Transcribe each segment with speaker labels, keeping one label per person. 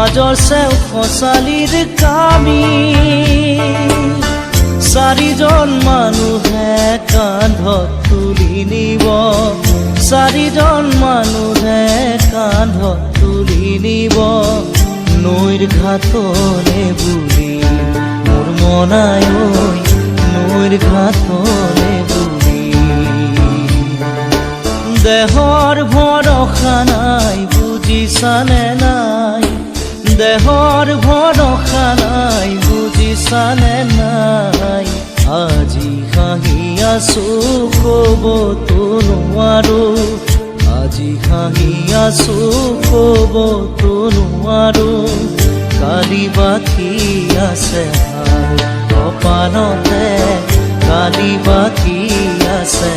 Speaker 1: সমাজৰ চেও খচালিৰ কামি চাৰিজন মানুহে কান্ধত তুলি নিব চাৰিজন মানুহে কান্ধত তুলি নিব নৈৰ ঘাটলে বুলি মোৰ মনাই ঐ নৈৰ ঘাটলে বুলি দেহৰ ভৰসা নাই বুজিছানে নাই দেহৰ ভৰসা নাই বুজিছানে নাই আজি হাঁহি আছো ক'বতো নোৱাৰো আজি হাঁহি আছো ক'বতো নোৱাৰো কালি বাকী আছে কপালতে কালি বাকী আছে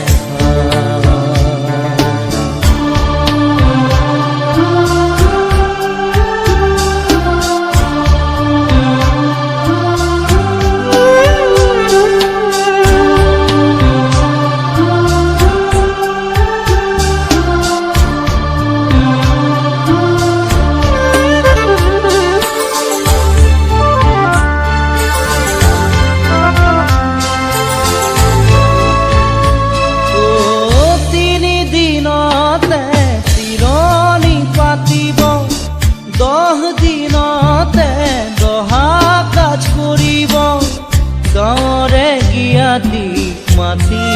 Speaker 1: গাঁৱৰে জ্ঞাতিক মাতি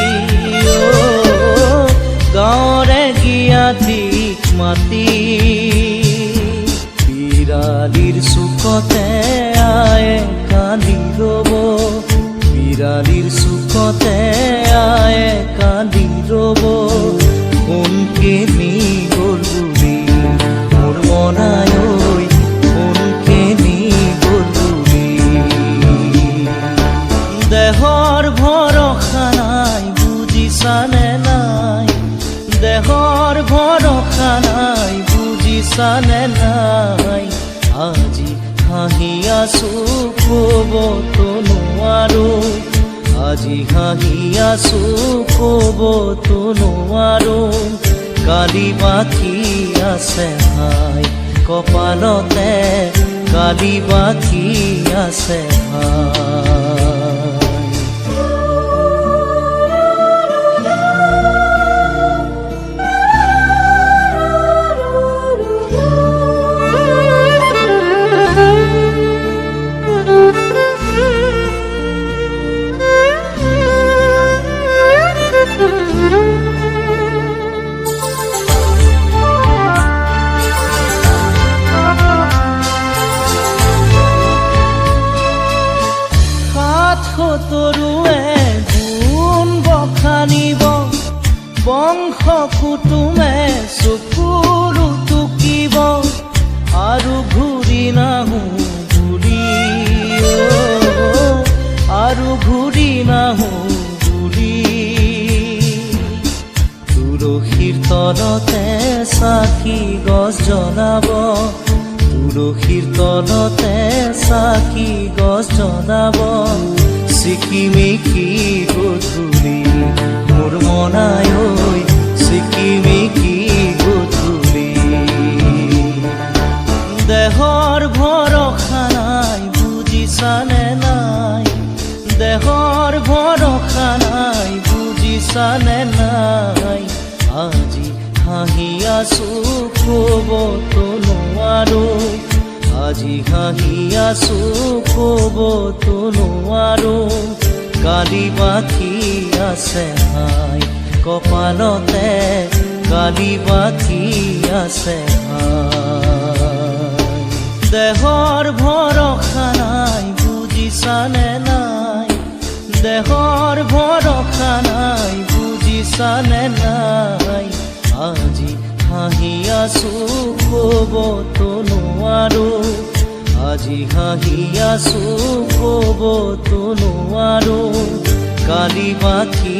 Speaker 1: গাঁৱৰে জ্ঞাতিক মাতি বিৰালিৰ চুকতে আয়ে কান্দি ৰ'ব বিৰালিৰ চুকতে আয়ে কান্দি ৰ'ব কোনকে নি গ'ল বুলি মোৰ মনাই ঐ কোনকে নি গ'ল বুলি দেহৰ ভৰসা নাই বুজিছানে নাই দেহৰ ভৰসা নাই বুজিছানে নাই আজি হাঁহি আছো ক'বতো নোৱাৰো আজি হাঁহি আছো ক'বতো নোৱাৰো কালি বাকী আছে ভাই কপালতে কালি বাকী আছে ভাই তৰুৱে গুণ বখানিব বংশ কুটুমে চকুৰু টুকিব আৰু ঘূৰি নাহো বুলি আৰু ঘূৰি নাহো বুলি তুলসীৰ তলতে চাকি গছ জ্বলাব তুলসীৰ তলতে চাকি গছ জ্বলাব চিকিমিকি গধূলি মোৰ মনাই ঐ চিকিমিকি গধূলি দেহৰ ভৰসা নাই বুজিছানে নাই দেহৰ ভৰসা নাই বুজিছানে নাই আজি হাঁহি আছো ক'বতো নোৱাৰো আজি হাঁহি আছো ক'বতো নোৱাৰো কালি বাকী আছে ভাই কপালতে কালি বাকী আছে ভাই দেহৰ ভৰসা নাই বুজিছানে নাই দেহৰ ভৰসা নাই বুজিছানে নাই আজি হাঁহি আছো ক'বতো নোৱাৰো আজি হাঁহি আছো ক'বতো নোৱাৰো কালি বাকী